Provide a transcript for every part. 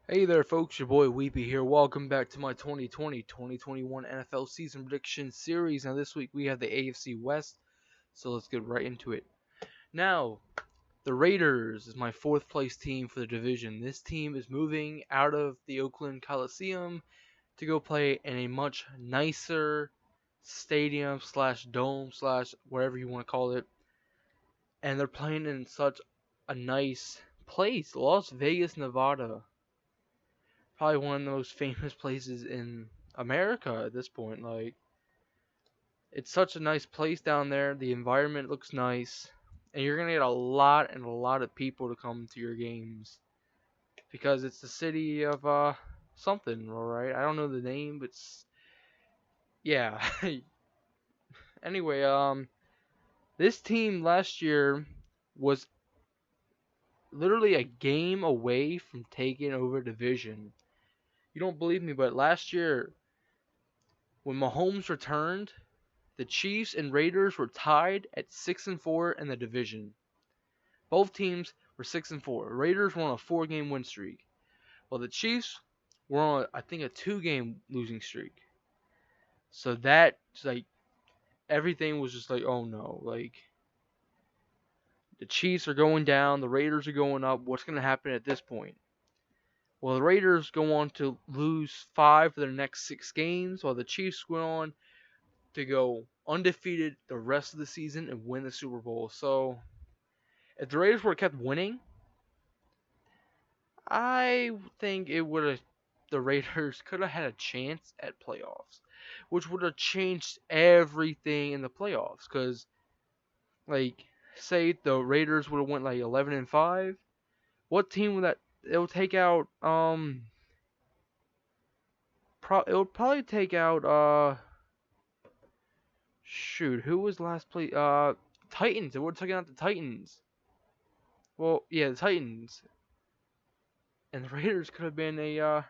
Hey there, folks. Your boy Weepy here. Welcome back to my 2020-2021 NFL season prediction series. Now, this week we have the AFC West, so let's get right into it. Now, the Raiders is my fourth place team for the division. This team is moving out of the Oakland Coliseum to go play in a much nicer stadium slash dome slash whatever you want to call it, and they're playing in such a nice place, Las Vegas, Nevada. Probably one of the most famous places in America at this point. Like, it's such a nice place down there. The environment looks nice, and you're gonna get a lot of people to come to your games because it's the city of something. All right, I don't know the name, but yeah. Anyway, this team last year was literally a game away from taking over division. You don't believe me, but last year when Mahomes returned, the Chiefs and Raiders were tied at 6-4 in the division. Both teams were 6-4. Raiders were on a 4-game win streak, while the Chiefs were on, I think, a 2-game losing streak. So that, like, everything was just like, oh no, like, the Chiefs are going down, the Raiders are going up. What's going to happen at this point? Well, the Raiders go on to lose 5 of their next 6 games, while the Chiefs went on to go undefeated the rest of the season and win the Super Bowl. So if the Raiders would have kept winning, I think it would have the Raiders could have had a chance at playoffs, which would have changed everything in the playoffs. Cause like, say the Raiders would have went like 11-5, what team would that? It would take out it would probably take out shoot, who was last place? Titans. It would have taken out the Titans. Well, yeah, the Titans. And the Raiders could have been a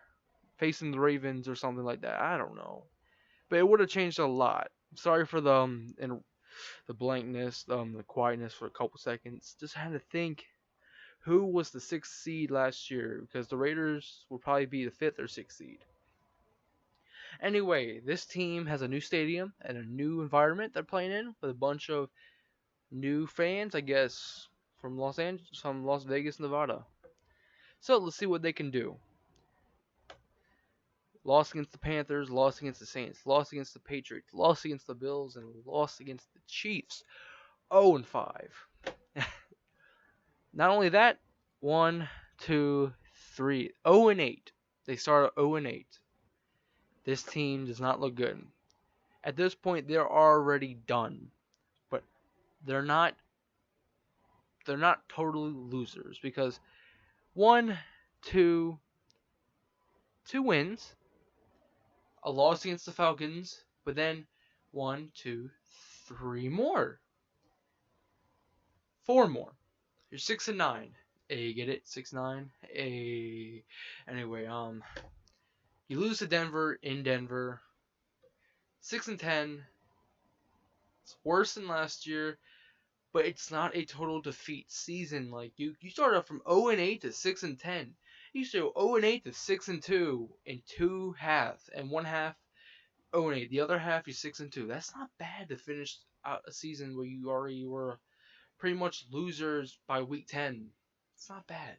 facing the Ravens or something like that. I don't know, but it would have changed a lot. Sorry for the and the blankness, the quietness for a couple seconds. Just had to think who was the sixth seed last year because the Raiders will probably be the fifth or sixth seed. Anyway, this team has a new stadium and a new environment they're playing in with a bunch of new fans, I guess, from Las Vegas, Nevada. So let's see what they can do. Lost against the Panthers, lost against the Saints, lost against the Patriots, lost against the Bills, and lost against the Chiefs. 0-5. Not only that, 1, 2, 3, 0-8. They started 0-8. This team does not look good. At this point, they're already done, but they're not. They're not totally losers because one, two, two wins, a loss against the Falcons, but then 1, 2, 3 more. 4 more. You're 6-9. Hey, get it? 6-9. Hey. Anyway, you lose to Denver in Denver. 6-10. It's worse than last year, but it's not a total defeat season. Like you started off from 0-8 to 6-10. You started 0-8 to 6-2 in 2 halves, and 1 half 0-8. The other half you're 6-2. That's not bad to finish out a season where you already were pretty much losers by week 10. It's not bad.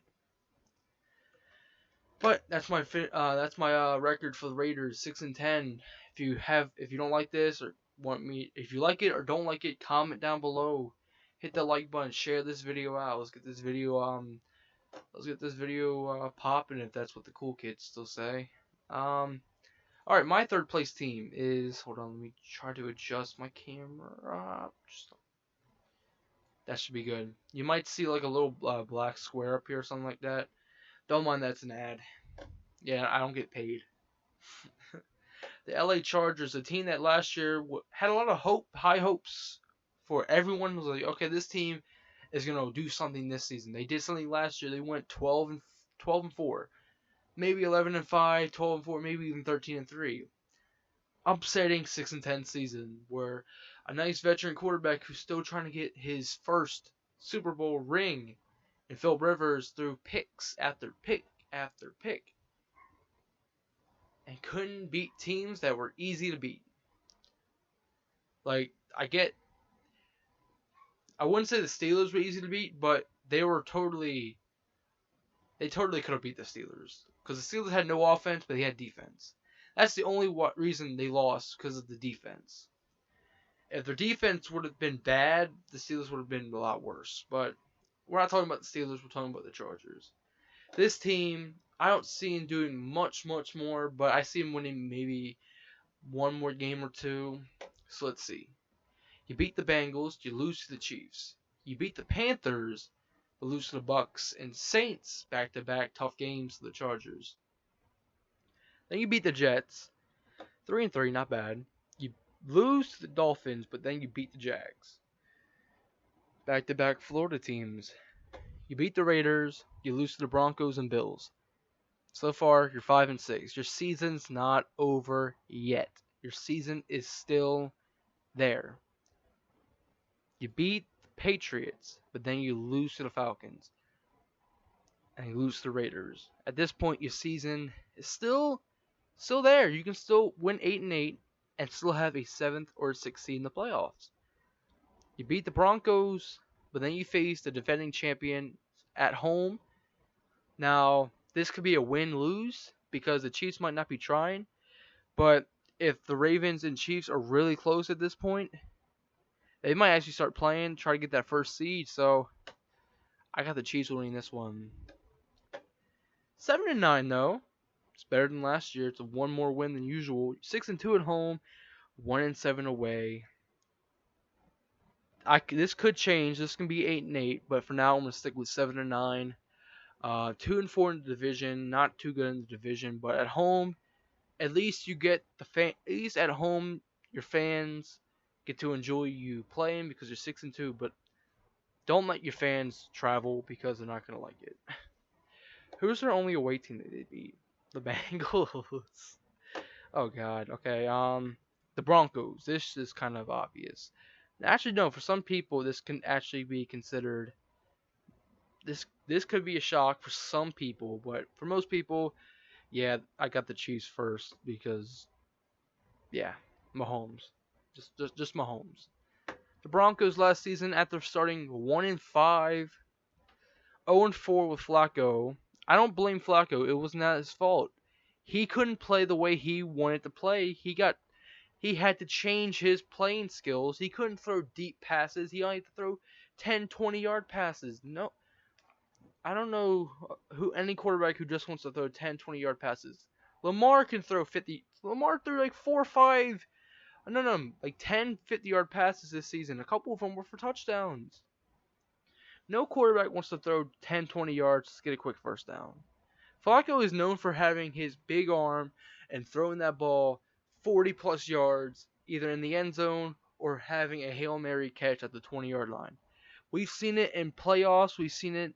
But that's my record for the Raiders, 6-10. If you don't like this or if you like it or don't like it, comment down below. Hit the like button, share this video out. Let's get this video popping, if that's what the cool kids still say. All right, my third place team is. Hold on, let me try to adjust my camera. That should be good. You might see like a little black square up here or something like that. Don't mind, that's an ad. Yeah, I don't get paid. The LA Chargers, a team that last year had a lot of high hopes for everyone. Was like, okay, this team is gonna do something this season. They did something last year. They went 12-4, maybe 11-5, 12-4, maybe even 13-3. Upsetting 6-10 season where a nice veteran quarterback who's still trying to get his first Super Bowl ring, and Phil Rivers threw picks after pick after pick. couldn't beat teams that were easy to beat. Like, I wouldn't say the Steelers were easy to beat, but they totally could have beat the Steelers. Because the Steelers had no offense, but they had defense. That's the only reason they lost, because of the defense. If their defense would have been bad, the Steelers would have been a lot worse. But we're not talking about the Steelers, we're talking about the Chargers. This team, I don't see them doing much more, but I see them winning maybe one more game or two. So let's see. You beat the Bengals, you lose to the Chiefs. You beat the Panthers, but lose to the Bucks and Saints, back-to-back tough games to the Chargers. Then you beat the Jets, 3-3, not bad. You lose to the Dolphins, but then you beat the Jags. Back-to-back Florida teams. You beat the Raiders, you lose to the Broncos and Bills. So far, you're 5-6. Your season's not over yet. Your season is still there. You beat the Patriots, but then you lose to the Falcons. And you lose to the Raiders. At this point, your season is still there. You can still win 8-8 and still have a 7th or 6th seed in the playoffs. You beat the Broncos, but then you face the defending champion at home. Now, this could be a win-lose because the Chiefs might not be trying. But if the Ravens and Chiefs are really close at this point, they might actually start playing, try to get that first seed. So, I got the Chiefs winning this one. 7-9 though. It's better than last year. It's a one more win than usual. 6-2 at home, 1-7 away. This could change. This can be 8-8, but for now I'm gonna stick with 7-9. 2-4 in the division. Not too good in the division, but at home, at least you get at least at home, your fans get to enjoy you playing because you're 6-2. But don't let your fans travel because they're not gonna like it. Who's their only away team that they beat? The Bengals. Oh God. Okay. The Broncos. This is kind of obvious. Actually, no. For some people, this can actually be considered. This could be a shock for some people, but for most people, yeah, I got the Chiefs first because, yeah, Mahomes. Just Mahomes. The Broncos last season, after starting 1-5, 0-4 with Flacco. I don't blame Flacco. It was not his fault. He couldn't play the way he wanted to play. He had to change his playing skills. He couldn't throw deep passes. He only had to throw 10, 20-yard passes. No, I don't know any quarterback who just wants to throw 10, 20-yard passes. Lamar can throw 50. Lamar threw like 4 or 5. No, like 10, 50-yard passes this season. A couple of them were for touchdowns. No quarterback wants to throw 10, 20 yards to get a quick first down. Flacco is known for having his big arm and throwing that ball 40-plus yards, either in the end zone or having a Hail Mary catch at the 20-yard line. We've seen it in playoffs. We've seen it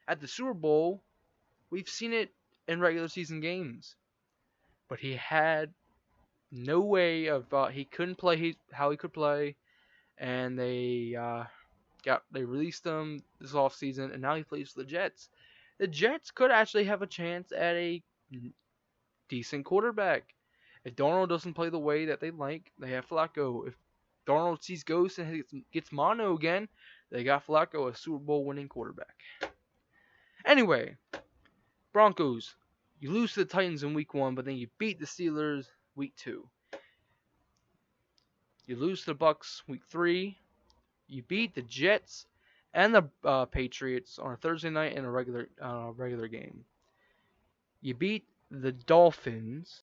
at the Super Bowl. We've seen it in regular season games. But he had no way of he couldn't play how he could play, and they released him this offseason, and now he plays for the Jets. The Jets could actually have a chance at a decent quarterback. If Darnold doesn't play the way that they like, they have Flacco. If Darnold sees ghosts and gets mono again, they got Flacco, a Super Bowl winning quarterback. Anyway, Broncos. You lose to the Titans in week 1, but then you beat the Steelers week 2. You lose to the Bucks week 3. You beat the Jets and the Patriots on a Thursday night in a regular game. You beat the Dolphins.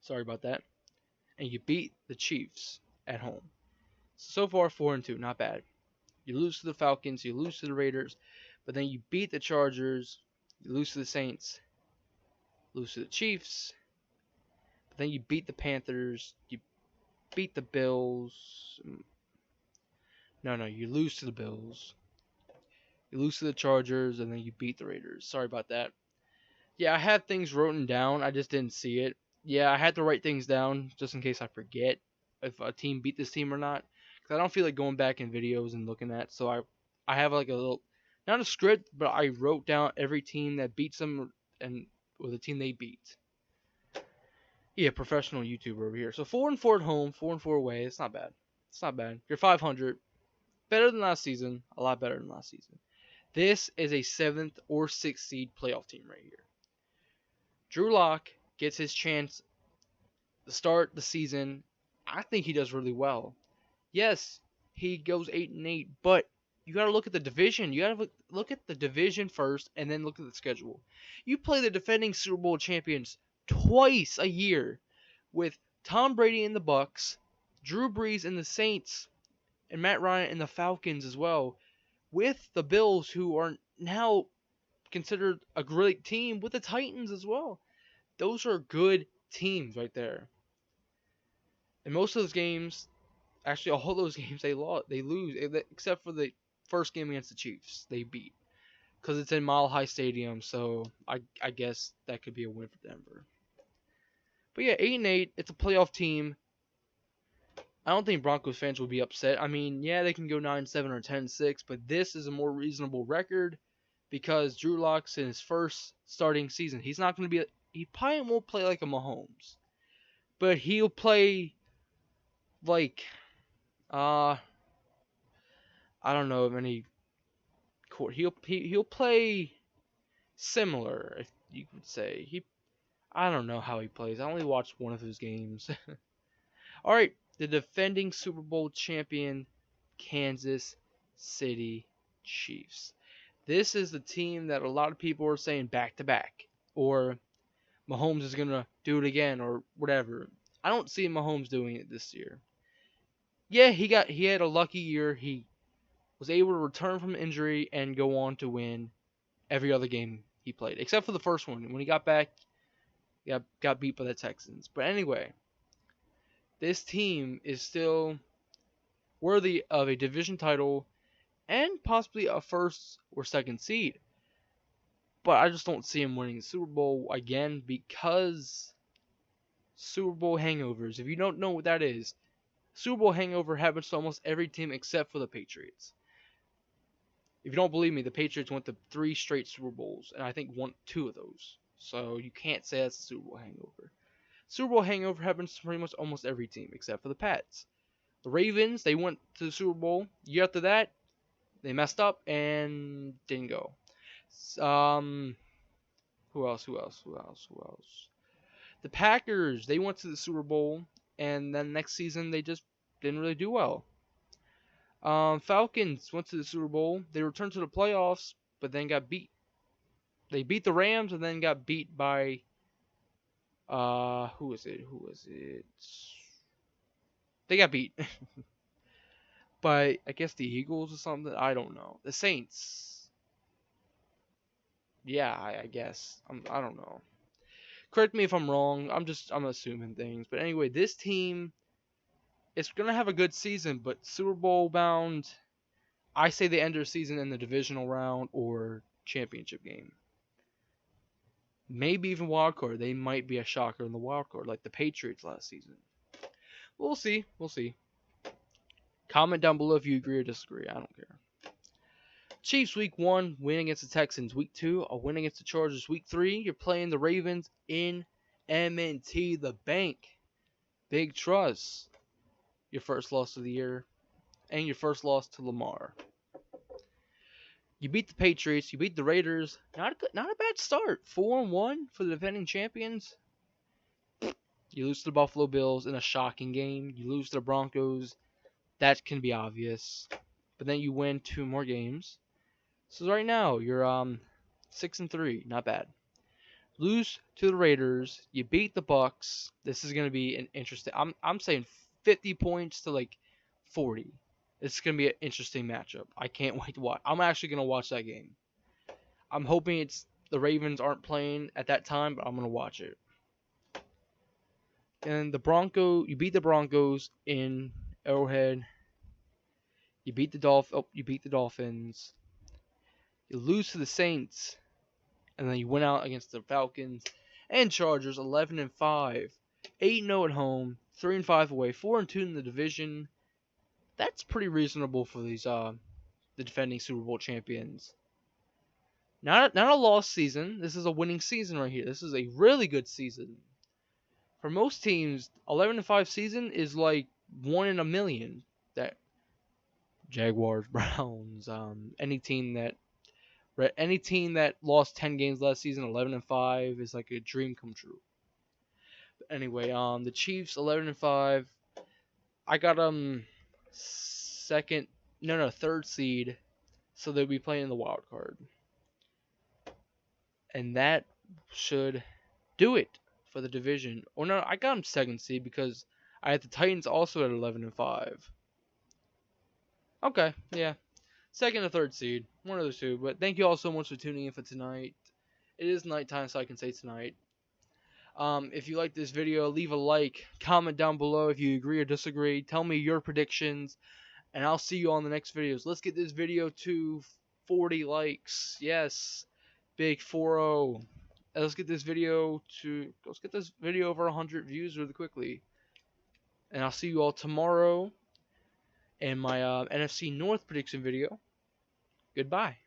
Sorry about that. And you beat the Chiefs at home. So far, 4-2, not bad. You lose to the Falcons, you lose to the Raiders, but then you beat the Chargers, you lose to the Saints, lose to the Chiefs, but then you beat the Panthers, you beat the Bills. No, you lose to the Bills. You lose to the Chargers, and then you beat the Raiders. Sorry about that. Yeah, I had things written down. I just didn't see it. Yeah, I had to write things down just in case I forget if a team beat this team or not. Because I don't feel like going back in videos and looking at. So I have like a little, not a script, but I wrote down every team that beats them and or the team they beat. Yeah, professional YouTuber over here. So 4-4 at home, 4-4 away. It's not bad. It's not bad. You're 500. Better than last season. A lot better than last season. This is a 7th or 6th seed playoff team right here. Drew Lock gets his chance to start the season. I think he does really well. Yes, he goes 8-8, but you got to look at the division. You got to look at the division first and then look at the schedule. You play the defending Super Bowl champions twice a year with Tom Brady in the Bucks, Drew Brees in the Saints, and Matt Ryan in the Falcons as well, with the Bills, who are now considered a great team, with the Titans as well. Those are good teams right there. And most of those games, actually all those games, they lose, except for the first game against the Chiefs. They beat because it's in Mile High Stadium, so I guess that could be a win for Denver. But yeah, 8-8. It's a playoff team. I don't think Broncos fans will be upset. I mean, yeah, they can go 9-7 or 10-6, but this is a more reasonable record because Drew Lock's in his first starting season. He's not going to be. He probably won't play like a Mahomes, but he'll play like I don't know many. He'll play similar, if you could say. I don't know how he plays. I only watched one of his games. All right, the defending Super Bowl champion, Kansas City Chiefs. This is the team that a lot of people are saying back to back, or Mahomes is gonna do it again, or whatever. I don't see Mahomes doing it this year. Yeah, he had a lucky year. He was able to return from injury and go on to win every other game he played, except for the first one. When he got back, he got beat by the Texans. But anyway, this team is still worthy of a division title and possibly a first or second seed. But I just don't see him winning the Super Bowl again because Super Bowl hangovers. If you don't know what that is, Super Bowl hangover happens to almost every team except for the Patriots. If you don't believe me, the Patriots went to 3 straight Super Bowls, and I think won 2 of those. So you can't say that's a Super Bowl hangover. Super Bowl hangover happens to pretty much almost every team except for the Pats. The Ravens, they went to the Super Bowl. Year after that, they messed up and didn't go. Who else? The Packers, they went to the Super Bowl, and then next season they just didn't really do well. Falcons went to the Super Bowl. They returned to the playoffs, but then got beat. They beat the Rams and then got beat by who was it? They got beat by I guess the Eagles or something. I don't know. The Saints. Yeah, I guess. I don't know. Correct me if I'm wrong. I'm assuming things. But anyway, this team is gonna have a good season, but Super Bowl bound. I say they end their season in the divisional round or championship game. Maybe even wild card. They might be a shocker in the wild card, like the Patriots last season. We'll see. Comment down below if you agree or disagree. I don't care. Chiefs week 1, win against the Texans. Week 2, a win against the Chargers. Week 3, you're playing the Ravens in M&T the Bank. Big trust. Your first loss of the year. And your first loss to Lamar. You beat the Patriots. You beat the Raiders. Not a bad start. 4-1 for the defending champions. You lose to the Buffalo Bills in a shocking game. You lose to the Broncos. That can be obvious. But then you win 2 more games. So right now you're 6-3. Not bad. Lose to the Raiders. You beat the Bucks. This is gonna be an interesting. I'm saying 50 points to like 40. It's going to be an interesting matchup. I can't wait to watch. I'm actually going to watch that game. I'm hoping the Ravens aren't playing at that time, but I'm going to watch it. And you beat the Broncos in Arrowhead. You beat the Dolphins. You lose to the Saints. And then you went out against the Falcons and Chargers, 11-5. 8-0 at home, 3-5 away, 4-2 in the division. That's pretty reasonable for these the defending Super Bowl champions. Not a lost season. This is a winning season right here. This is a really good season. For most teams, 11-5 season is like 1 in a million. That Jaguars, Browns, any team that lost 10 games last season, 11-5 is like a dream come true. But anyway, the Chiefs 11-5. I got third seed, so they'll be playing the wild card, and that should do it for the division. Or no, I got them second seed because I had the Titans also at 11-5. Okay, yeah, second or third seed, one of the two. But thank you all so much for tuning in for tonight. It is nighttime, so I can say tonight. If you like this video, leave a like, comment down below if you agree or disagree. Tell me your predictions, and I'll see you on the next videos. Let's get this video to 40 likes. Yes, big 40. Let's get this video over 100 views really quickly. And I'll see you all tomorrow in my NFC North prediction video. Goodbye.